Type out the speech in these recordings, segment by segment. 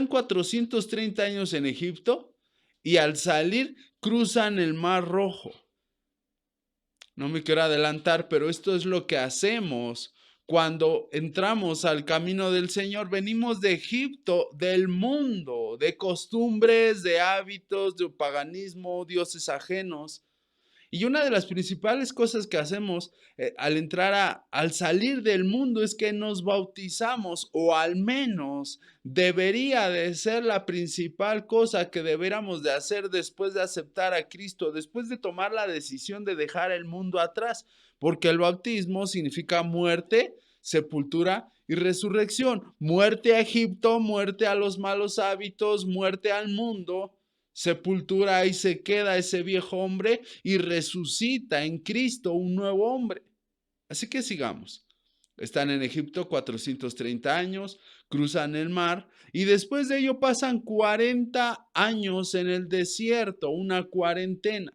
están 430 años en Egipto y al salir cruzan el Mar Rojo. No me quiero adelantar, pero esto es lo que hacemos cuando entramos al camino del Señor. Venimos de Egipto, del mundo, de costumbres, de hábitos, de paganismo, dioses ajenos. Y una de las principales cosas que hacemos al salir del mundo es que nos bautizamos, o al menos debería de ser la principal cosa que deberíamos de hacer después de aceptar a Cristo, después de tomar la decisión de dejar el mundo atrás, porque el bautismo significa muerte, sepultura y resurrección. Muerte a Egipto, muerte a los malos hábitos, muerte al mundo. Sepultura, ahí se queda ese viejo hombre y resucita en Cristo un nuevo hombre. Así que sigamos. Están en Egipto 430 años, cruzan el mar y después de ello pasan 40 años en el desierto, una cuarentena.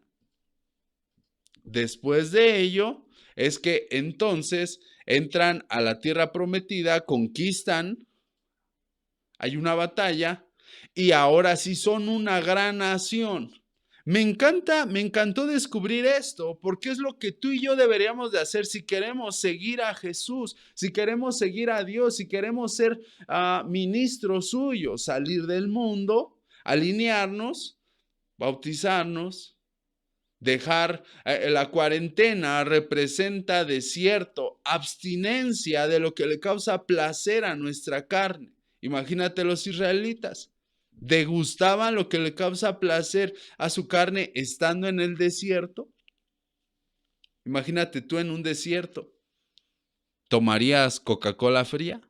Después de ello es que entonces entran a la tierra prometida, conquistan, hay una batalla y ahora sí son una gran nación. Me encantó descubrir esto, porque es lo que tú y yo deberíamos de hacer si queremos seguir a Jesús, si queremos seguir a Dios, si queremos ser ministros suyos, salir del mundo, alinearnos, bautizarnos, dejar la cuarentena representa desierto, abstinencia de lo que le causa placer a nuestra carne. Imagínate los israelitas. ¿Degustaban lo que le causa placer a su carne estando en el desierto? Imagínate tú en un desierto. ¿Tomarías Coca-Cola fría?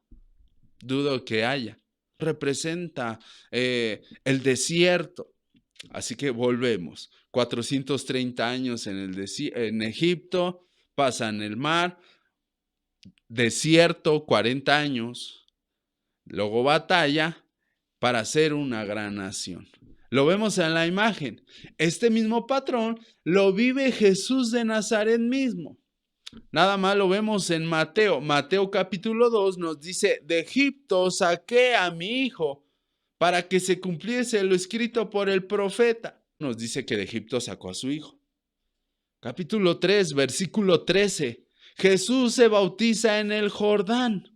Dudo que haya. Representa el desierto. Así que volvemos. 430 años en Egipto, pasan el mar, desierto, 40 años, luego batalla, para ser una gran nación. Lo vemos en la imagen. Este mismo patrón lo vive Jesús de Nazaret mismo. Nada más lo vemos en Mateo. Mateo capítulo 2 nos dice, de Egipto saqué a mi hijo para que se cumpliese lo escrito por el profeta. Nos dice que de Egipto sacó a su hijo. Capítulo 3, versículo 13. Jesús se bautiza en el Jordán.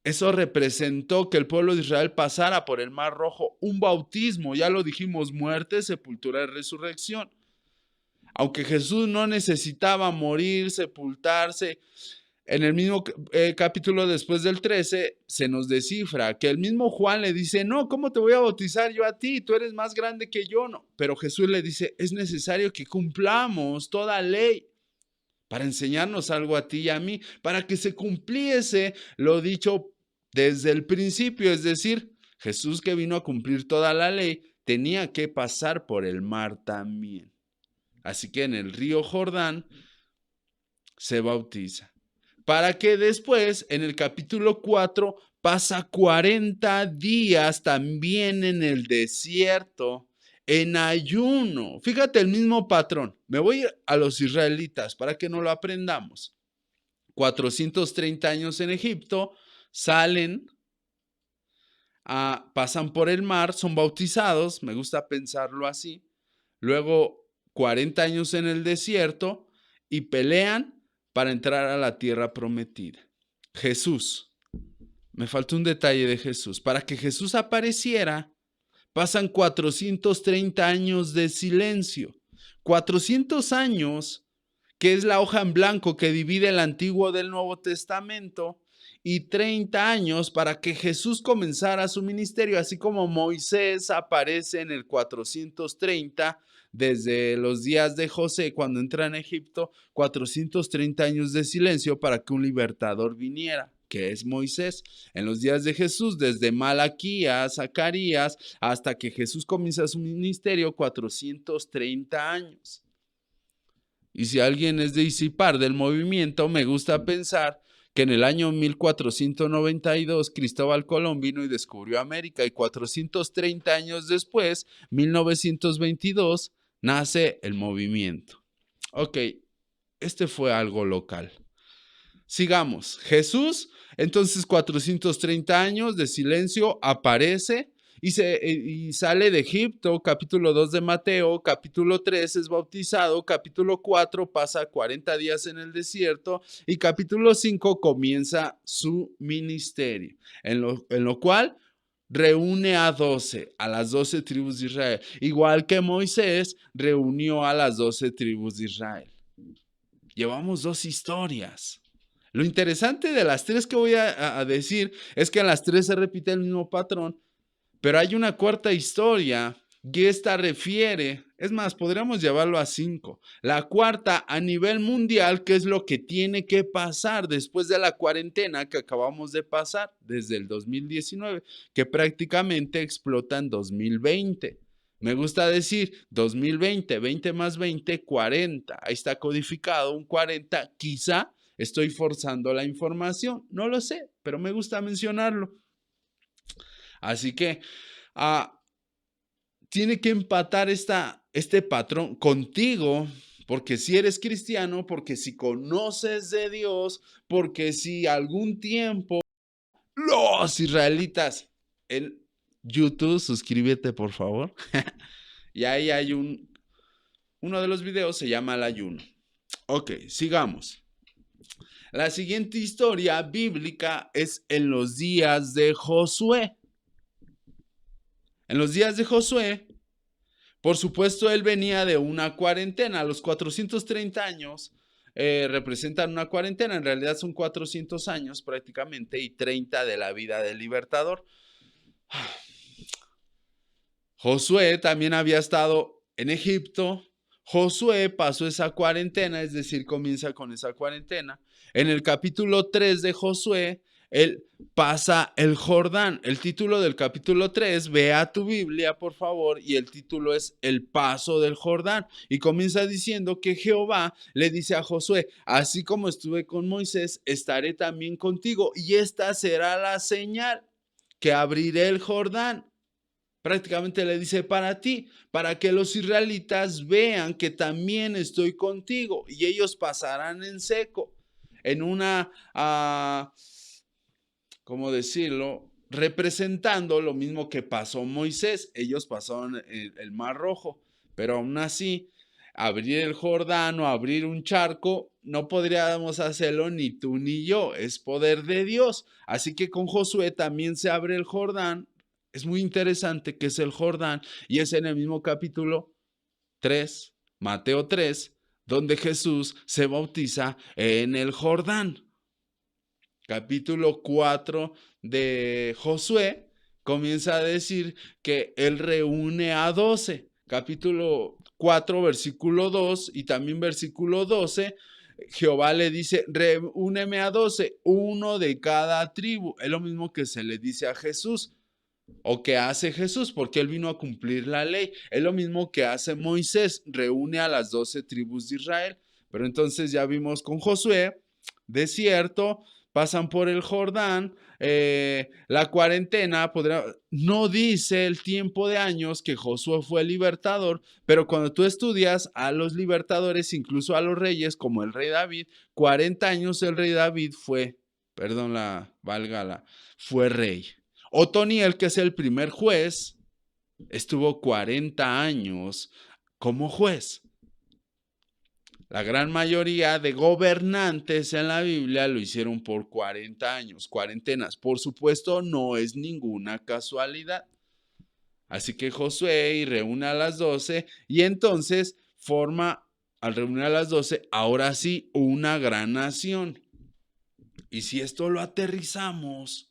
Eso representó que el pueblo de Israel pasara por el Mar Rojo, un bautismo, ya lo dijimos, muerte, sepultura y resurrección. Aunque Jesús no necesitaba morir, sepultarse, en el mismo capítulo después del 13 se nos descifra que el mismo Juan le dice, no, ¿cómo te voy a bautizar yo a ti? Tú eres más grande que yo, no. Pero Jesús le dice, es necesario que cumplamos toda ley para enseñarnos algo a ti y a mí, para que se cumpliese lo dicho desde el principio, es decir, Jesús que vino a cumplir toda la ley, tenía que pasar por el mar también. Así que en el río Jordán se bautiza, para que después, en el capítulo 4, pasa 40 días también en el desierto, en ayuno. Fíjate el mismo patrón. Me voy a los israelitas para que no lo aprendamos. 430 años en Egipto, salen, pasan por el mar, son bautizados, me gusta pensarlo así. Luego 40 años en el desierto y pelean para entrar a la tierra prometida. Jesús, me falta un detalle de Jesús. Para que Jesús apareciera, pasan 430 años de silencio. 400 años, que es la hoja en blanco que divide el Antiguo del Nuevo Testamento, y 30 años para que Jesús comenzara su ministerio, así como Moisés aparece en el 430, desde los días de José, cuando entra en Egipto, 430 años de silencio para que un libertador viniera, que es Moisés. En los días de Jesús, desde Malaquías, Zacarías, hasta que Jesús comienza su ministerio, 430 años. Y si alguien es de disipar del movimiento, me gusta pensar que en el año 1492 Cristóbal Colón vino y descubrió América, y 430 años después, 1922, nace el movimiento. Ok, este fue algo local. sigamos. Jesús, entonces 430 años de silencio, aparece y sale de Egipto, capítulo 2 de Mateo, capítulo 3 es bautizado, capítulo 4 pasa 40 días en el desierto y capítulo 5 comienza su ministerio, en lo cual reúne a 12, a las 12 tribus de Israel, igual que Moisés reunió a las 12 tribus de Israel. Llevamos dos historias. Lo interesante de las tres que voy a decir es que en las tres se repite el mismo patrón, pero hay una cuarta historia y esta refiere, es más, podríamos llevarlo a 5. La cuarta a nivel mundial, ¿qué es lo que tiene que pasar después de la cuarentena que acabamos de pasar desde el 2019, que prácticamente explota en 2020? Me gusta decir 2020, 20 más 20, 40. Ahí está codificado un 40. Quizá estoy forzando la información, no lo sé, pero me gusta mencionarlo. Así que tiene que empatar este patrón contigo, porque si eres cristiano, porque si conoces de Dios, porque si algún tiempo los israelitas en YouTube, suscríbete por favor. Y ahí hay uno de los videos se llama el ayuno. Ok, sigamos. La siguiente historia bíblica es en los días de Josué. En los días de Josué, por supuesto, él venía de una cuarentena. Los 430 años representan una cuarentena. En realidad son 400 años prácticamente y 30 de la vida del libertador. Josué también había estado en Egipto. Josué pasó esa cuarentena, es decir, comienza con esa cuarentena. En el capítulo 3 de Josué, él pasa el Jordán. El título del capítulo 3, ve a tu Biblia, por favor, y el título es El paso del Jordán. Y comienza diciendo que Jehová le dice a Josué, así como estuve con Moisés, estaré también contigo. Y esta será la señal, que abriré el Jordán. Prácticamente le dice para ti, para que los israelitas vean que también estoy contigo y ellos pasarán en seco, en una, ¿cómo decirlo? Representando lo mismo que pasó Moisés. Ellos pasaron el Mar Rojo, pero aún así, abrir el Jordán o abrir un charco, no podríamos hacerlo ni tú ni yo, es poder de Dios. Así que con Josué también se abre el Jordán. Es muy interesante que es el Jordán y es en el mismo capítulo 3, Mateo 3, donde Jesús se bautiza en el Jordán. Capítulo 4 de Josué comienza a decir que él reúne a 12. Capítulo 4, versículo 2 y también versículo 12. Jehová le dice, reúneme a 12, uno de cada tribu. Es lo mismo que se le dice a Jesús. ¿O que hace Jesús? Porque él vino a cumplir la ley. Es lo mismo que hace Moisés, reúne a las 12 tribus de Israel. Pero entonces ya vimos con Josué, desierto, pasan por el Jordán, la cuarentena, no dice el tiempo de años que Josué fue el libertador, pero cuando tú estudias a los libertadores, incluso a los reyes, como el rey David, 40 años el rey David fue, fue rey. Otoniel, que es el primer juez, estuvo 40 años como juez. La gran mayoría de gobernantes en la Biblia lo hicieron por 40 años, cuarentenas. Por supuesto, no es ninguna casualidad. Así que Josué reúne a las 12 y entonces forma, al reunir a las 12, ahora sí, una gran nación. Y si esto lo aterrizamos,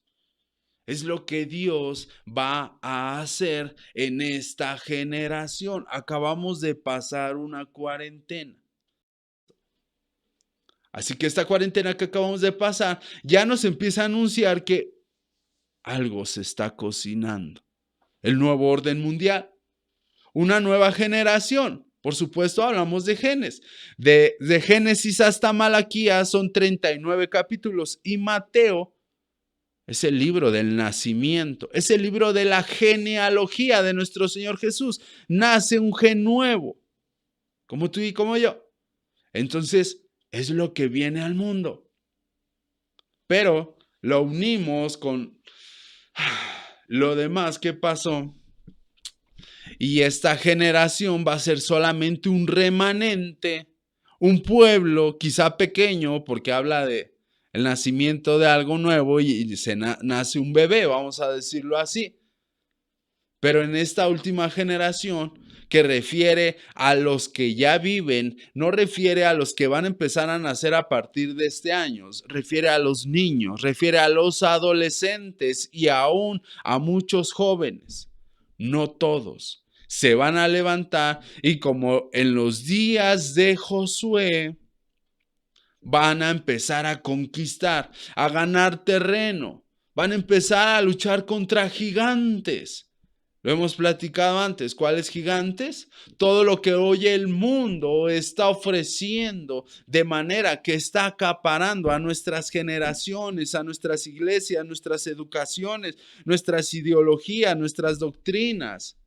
es lo que Dios va a hacer en esta generación. Acabamos de pasar una cuarentena. Así que esta cuarentena que acabamos de pasar ya nos empieza a anunciar que algo se está cocinando. El nuevo orden mundial. Una nueva generación. Por supuesto, hablamos de Génesis. De Génesis hasta Malaquías son 39 capítulos y Mateo es el libro del nacimiento, es el libro de la genealogía de nuestro Señor Jesús. Nace un gen nuevo, como tú y como yo. Entonces, es lo que viene al mundo. pero lo unimos con lo demás que pasó. Y esta generación va a ser solamente un remanente, un pueblo quizá pequeño, porque habla de el nacimiento de algo nuevo y nace un bebé, vamos a decirlo así. Pero en esta última generación, que refiere a los que ya viven, no refiere a los que van a empezar a nacer a partir de este año, refiere a los niños, refiere a los adolescentes y aún a muchos jóvenes. No todos se van a levantar y como en los días de Josué, van a empezar a conquistar, a ganar terreno, van a empezar a luchar contra gigantes. Lo hemos platicado antes. ¿Cuáles gigantes? Todo lo que hoy el mundo está ofreciendo de manera que está acaparando a nuestras generaciones, a nuestras iglesias, nuestras educaciones, nuestras ideologías, nuestras doctrinas.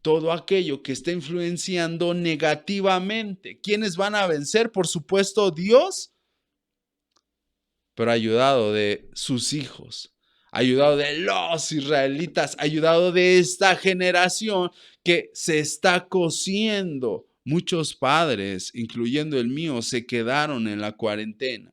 Todo aquello que está influenciando negativamente. ¿Quiénes van a vencer? Por supuesto, Dios, pero ayudado de sus hijos, ayudado de los israelitas, ayudado de esta generación que se está cociendo. Muchos padres, incluyendo el mío, se quedaron en la cuarentena.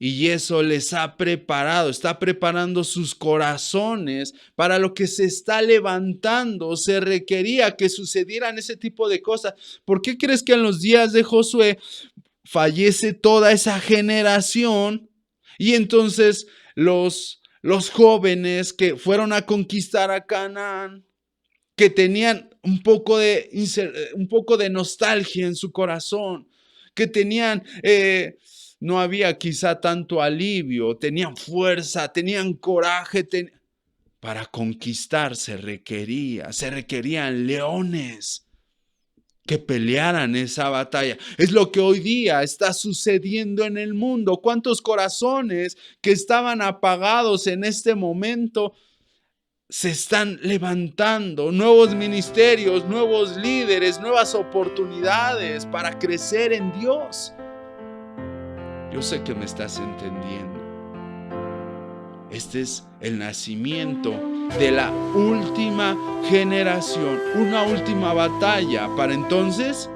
Y eso les ha preparado, está preparando sus corazones para lo que se está levantando. Se requería que sucedieran ese tipo de cosas. ¿Por qué crees que en los días de Josué fallece toda esa generación? Y entonces los jóvenes que fueron a conquistar a Canaán, que tenían un poco de nostalgia en su corazón, que tenían... no había quizá tanto alivio, tenían fuerza, tenían coraje. Para conquistar se requerían leones que pelearan esa batalla. Es lo que hoy día está sucediendo en el mundo. ¿Cuántos corazones que estaban apagados en este momento se están levantando? Nuevos ministerios, nuevos líderes, nuevas oportunidades para crecer en Dios. Yo sé que me estás entendiendo. Este es el nacimiento de la última generación, una última batalla para entonces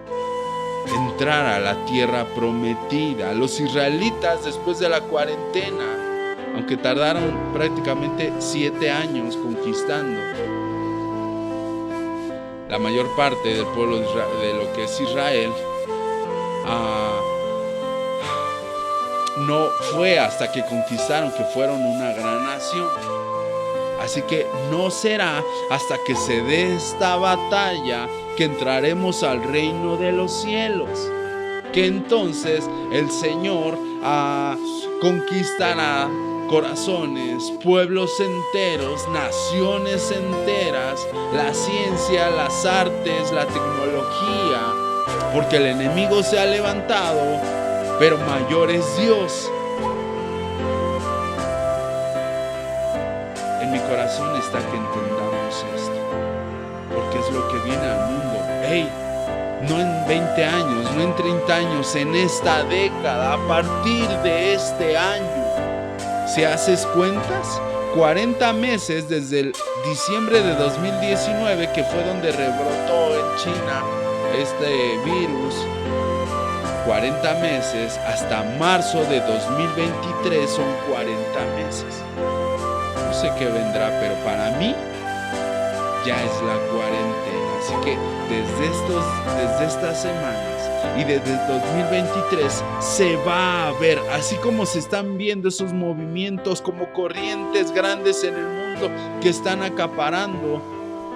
entrar a la tierra prometida. Los israelitas, después de la cuarentena, aunque tardaron prácticamente 7 años conquistando la mayor parte del pueblo de lo que es Israel, no fue hasta que conquistaron que fueron una gran nación. Así que no será hasta que se dé esta batalla que entraremos al reino de los cielos, que entonces el Señor conquistará corazones, pueblos enteros, naciones enteras, la ciencia, las artes, la tecnología, porque el enemigo se ha levantado, pero mayor es Dios. En mi corazón está que entendamos esto, porque es lo que viene al mundo. Hey, no en 20 años, no en 30 años, en esta década, a partir de este año. Si haces cuentas, 40 meses desde el diciembre de 2019, que fue donde rebrotó en China este virus, 40 meses hasta marzo de 2023 son 40 meses. No sé qué vendrá, pero para mí ya es la cuarentena. Así que desde estas semanas y desde 2023 se va a ver, así como se están viendo esos movimientos como corrientes grandes en el mundo que están acaparando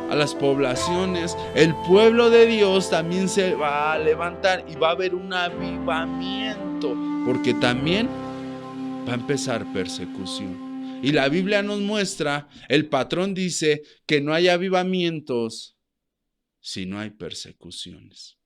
a las poblaciones, el pueblo de Dios también se va a levantar y va a haber un avivamiento, porque también va a empezar persecución. Y la Biblia nos muestra, el patrón dice que no hay avivamientos si no hay persecuciones.